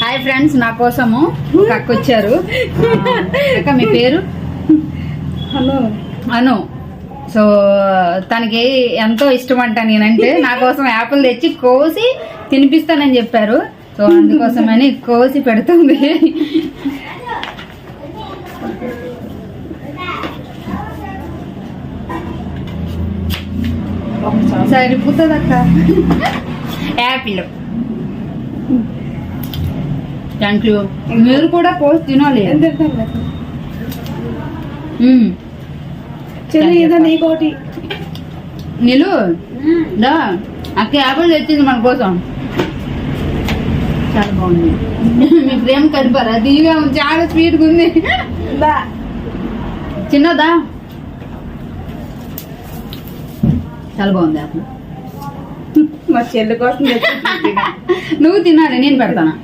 Hi friends, నా కోసము ఒక అక్క వచ్చారు. అక్క మీ పేరు? అను. సో తనకి ఎంతో ఇష్టం అంట నేనంటే. నా కోసం యాపిల్ తెచ్చి కోసి తినిపిస్తానని చెప్పారు. సో అందుకోసమని కోసి పెడుతుంది. సరిపోతుంది అక్క. Apple thank you. మీరు కూడా కోసి తినాలి. నీకోటి నిలు దా అక్క యాపిల్ తెచ్చింది మన కోసం. చాలా బాగుంది. మీ ప్రేమ కడిపారా? దీగా చాలా స్వీట్గా ఉంది. చిన్నదా చాలా బాగుంది యాపిల్. మా చెల్లి కోసం నువ్వు తినాలి, నేను పెడతాను.